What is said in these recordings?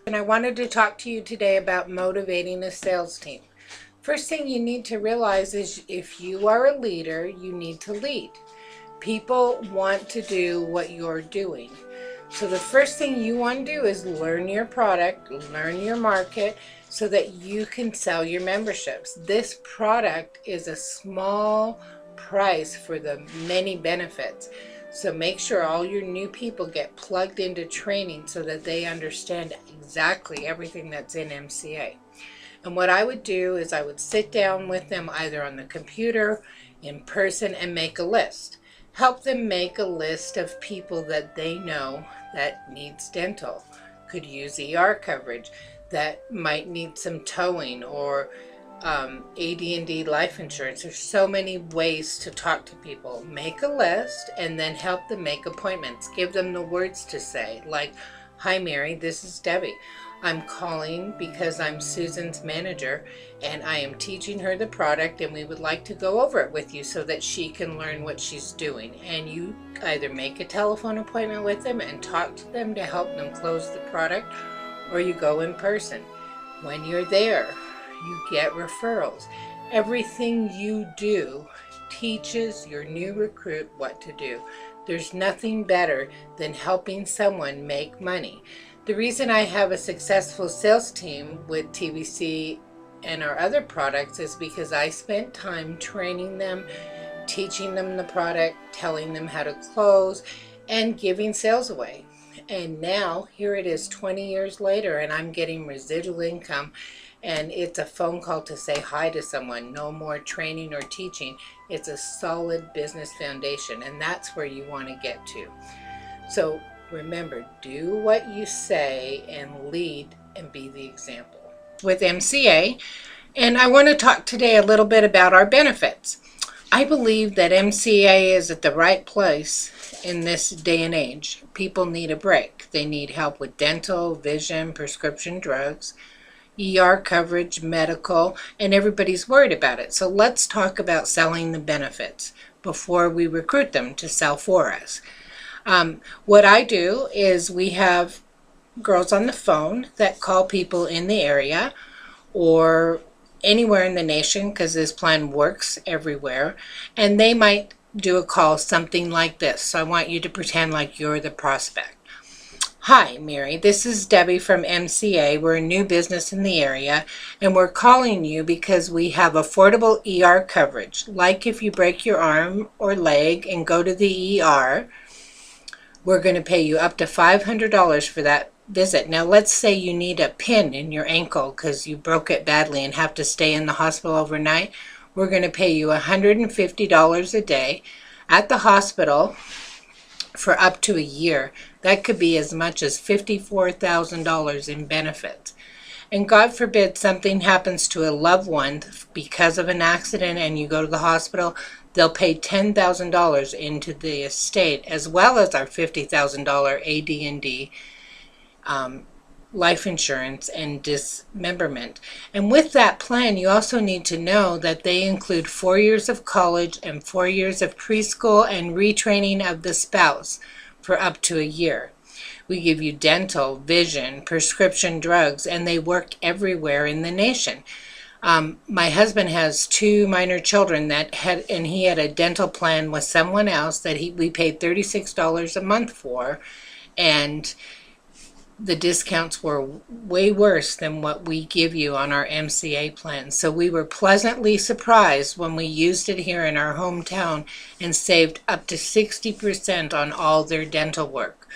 And I wanted to talk to you today about motivating a sales team. First thing you need to realize is if you are a leader, you need to lead. People want to do what you're doing. So the first thing you want to do is learn your product, learn your market, so that you can sell your memberships. This product is a small price for the many benefits. So make sure all your new people get plugged into training so that they understand exactly everything that's in MCA. And what I would do is I would sit down with them either on the computer, in person, and make a list. Help them make a list of people that they know that needs dental, could use ER coverage, that might need some towing or AD&D life insurance. There's so many ways to talk to people. Make a list and then help them make appointments. Give them the words to say, like, "Hi Mary, this is Debbie. I'm calling because I'm Susan's manager and I am teaching her the product and we would like to go over it with you so that she can learn what she's doing." And you either make a telephone appointment with them and talk to them to help them close the product, or you go in person. When you're there, you get referrals. Everything you do teaches your new recruit what to do. There's nothing better than helping someone make money. The reason I have a successful sales team with TVC and our other products is because I spent time training them, teaching them the product, telling them how to close, and giving sales away. And now here it is 20 years later and I'm getting residual income, and it's a phone call to say hi to someone. No more training or teaching. It's a solid business foundation, and that's where you want to get to. So remember, do what you say and lead and be the example. With MCA, and I want to talk today a little bit about our benefits. I believe that MCA is at the right place in this day and age. People need a break. They need help with dental, vision, prescription drugs, ER coverage, medical, and everybody's worried about it. So let's talk about selling the benefits before we recruit them to sell for us. What I do is we have girls on the phone that call people in the area or anywhere in the nation, because this plan works everywhere, and they might do a call something like this. So I want you to pretend like you're the prospect. "Hi Mary, this is Debbie from MCA. We're a new business in the area and we're calling you because we have affordable ER coverage. Like if you break your arm or leg and go to the ER, we're going to pay you up to $500 for that visit. Now let's say you need a pin in your ankle because you broke it badly and have to stay in the hospital overnight. We're going to pay you $150 a day at the hospital for up to a year. That could be as much as $54,000 in benefits. And God forbid something happens to a loved one because of an accident and you go to the hospital, they'll pay $10,000 into the estate, as well as our $50,000 AD&D life insurance and dismemberment. And with that plan, you also need to know that they include 4 years of college and 4 years of preschool and retraining of the spouse for up to a year. We give you dental, vision, prescription drugs, and they work everywhere in the nation. My husband has 2 minor children and he had a dental plan with someone else that we paid $36 a month for, and the discounts were way worse than what we give you on our MCA plan. So we were pleasantly surprised when we used it here in our hometown and saved up to 60% on all their dental work.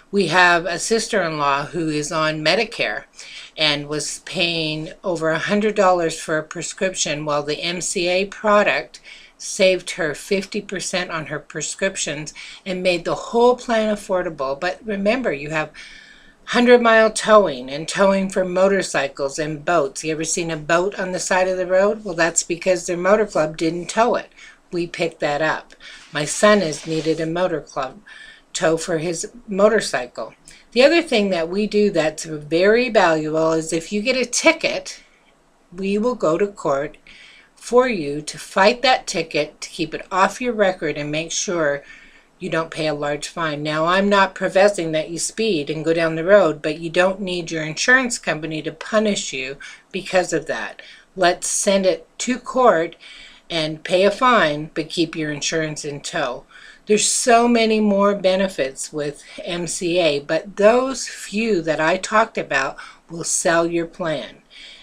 We have a sister-in-law who is on Medicare and was paying over $100 for a prescription, while the MCA product saved her 50% on her prescriptions and made the whole plan affordable. But remember, you have 100-mile towing and towing for motorcycles and boats. You ever seen a boat on the side of the road? Well, that's because their Motorclub didn't tow it. We picked that up. My son has needed a Motorclub tow for his motorcycle. The other thing that we do that's very valuable is if you get a ticket, we will go to court for you to fight that ticket, to keep it off your record and make sure you don't pay a large fine. Now, I'm not professing that you speed and go down the road, but you don't need your insurance company to punish you because of that. Let's send it to court and pay a fine, but keep your insurance in tow. There's so many more benefits with MCA, but those few that I talked about will sell your plan.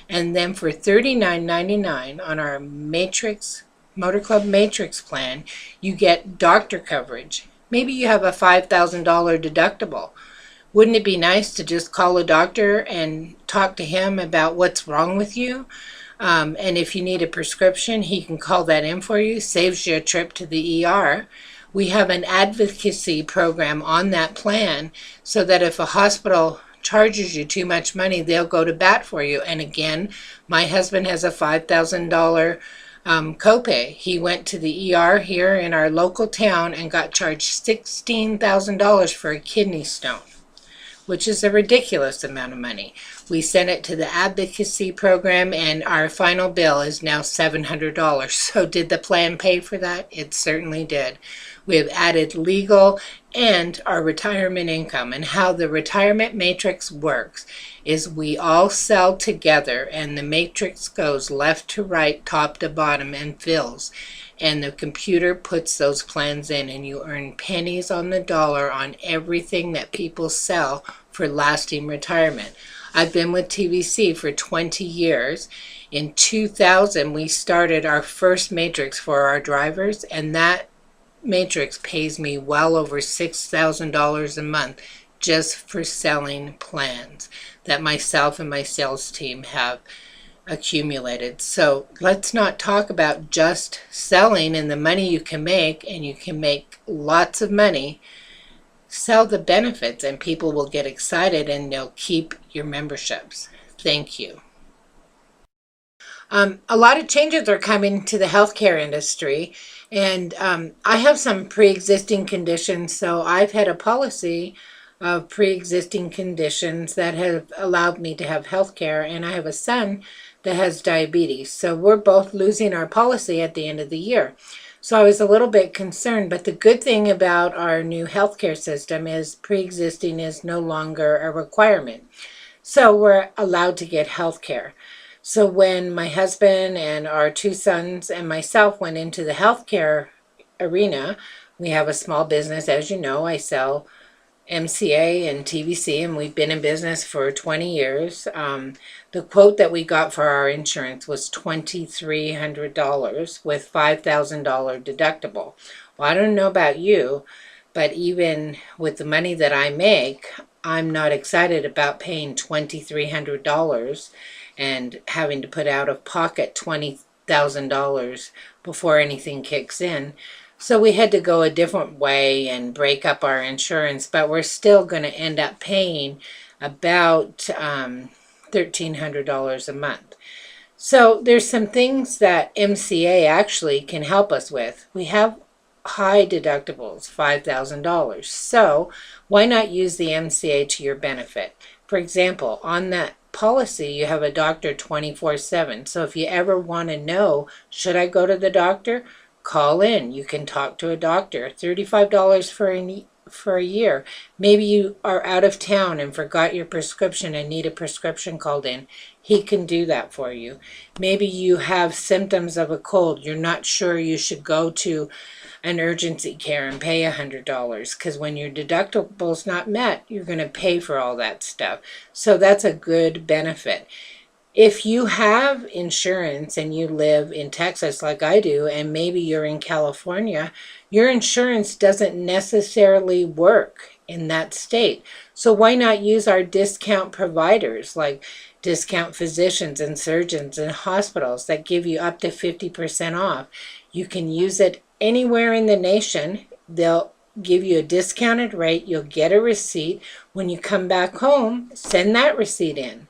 And then for $39.99 on our Motorclub Matrix plan, you get doctor coverage. Maybe you have a $5,000 deductible. Wouldn't it be nice to just call a doctor and talk to him about what's wrong with you? And if you need a prescription, he can call that in for you. Saves you a trip to the ER. We have an advocacy program on that plan so that if a hospital charges you too much money, they'll go to bat for you. And again, my husband has a $5,000 copay. He went to the ER here in our local town and got charged $16,000 for a kidney stone, which is a ridiculous amount of money. We sent it to the advocacy program, and our final bill is now $700. So did the plan pay for that? It certainly did. We have added legal and our retirement income. And how the retirement matrix works is we all sell together, and the matrix goes left to right, top to bottom, and fills. And the computer puts those plans in, and you earn pennies on the dollar on everything that people sell for lasting retirement. I've been with TVC for 20 years. In 2000, we started our first matrix for our drivers, and that matrix pays me well over $6,000 a month just for selling plans that myself and my sales team have accumulated. So let's not talk about just selling and the money you can make, and you can make lots of money. Sell the benefits and people will get excited and they'll keep your memberships. Thank you. A lot of changes are coming to the healthcare industry, and I have some pre-existing conditions, so I've had a policy of pre-existing conditions that have allowed me to have healthcare, and I have a son that has diabetes, so we're both losing our policy at the end of the year. So I was a little bit concerned, but the good thing about our new healthcare system is pre-existing is no longer a requirement. So we're allowed to get healthcare. So when my husband and our two sons and myself went into the healthcare arena, we have a small business, as you know. I sell MCA and TVC, and we've been in business for 20 years. The quote that we got for our insurance was $2,300 with $5,000 deductible. Well, I don't know about you, but even with the money that I make, I'm not excited about paying $2,300 and having to put out of pocket $20,000 before anything kicks in. So we had to go a different way and break up our insurance, but we're still going to end up paying about $1,300 a month. So there's some things that MCA actually can help us with. We have high deductibles, $5,000. So why not use the MCA to your benefit? For example, on that policy, you have a doctor 24/7. So if you ever want to know, should I go to the doctor? Call in. You can talk to a doctor. $35 for a year. Maybe you are out of town and forgot your prescription and need a prescription called in. He can do that for you. Maybe you have symptoms of a cold. You're not sure you should go to an urgency care and pay $100, because when your deductible's not met, you're going to pay for all that stuff. So that's a good benefit. If you have insurance and you live in Texas like I do, and maybe you're in California, your insurance doesn't necessarily work in that state. So why not use our discount providers like discount physicians and surgeons and hospitals that give you up to 50% off? You can use it anywhere in the nation. They'll give you a discounted rate. You'll get a receipt. When you come back home, send that receipt in.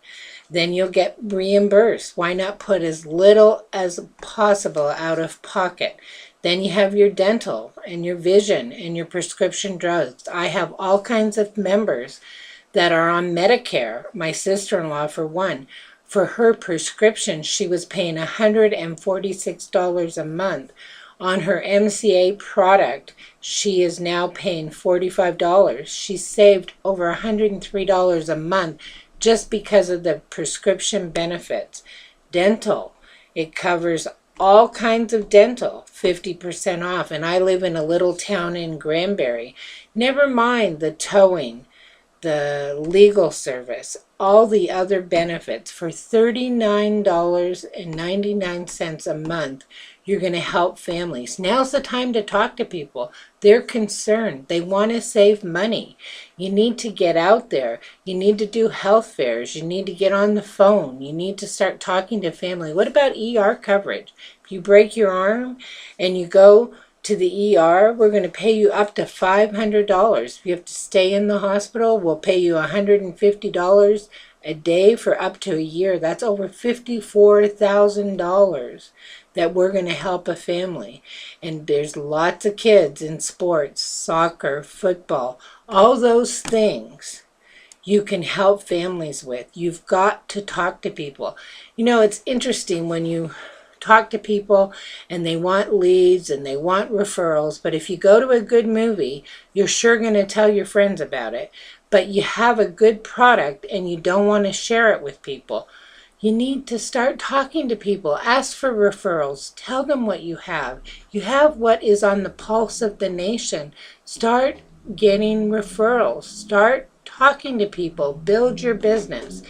Then you'll get reimbursed. Why not put as little as possible out of pocket? Then you have your dental and your vision and your prescription drugs. I have all kinds of members that are on Medicare. My sister-in-law, for one, for her prescription, she was paying $146 a month On her MCA product, she is now paying $45. She saved over $103 a month just because of the prescription benefits. Dental, it covers all kinds of dental, 50% off. And I live in a little town in Granbury. Never mind the towing, the legal service, all the other benefits. For $39.99 a month, you're going to help families. Now's the time to talk to people. They're concerned. They want to save money. You need to get out there. You need to do health fairs. You need to get on the phone. You need to start talking to family. What about ER coverage? If you break your arm and you go to the ER, we're going to pay you up to $500. If you have to stay in the hospital, we'll pay you $150 a day for up to a year. That's over $54,000 that we're going to help a family. And there's lots of kids in sports, soccer, football, all those things you can help families with. You've got to talk to people. You know, it's interesting when you talk to people and they want leads and they want referrals, but if you go to a good movie, you're sure going to tell your friends about it. But you have a good product and you don't want to share it with people. You need to start talking to people. Ask for referrals. Tell them what you have. You have what is on the pulse of the nation. Start getting referrals. Start talking to people. Build your business.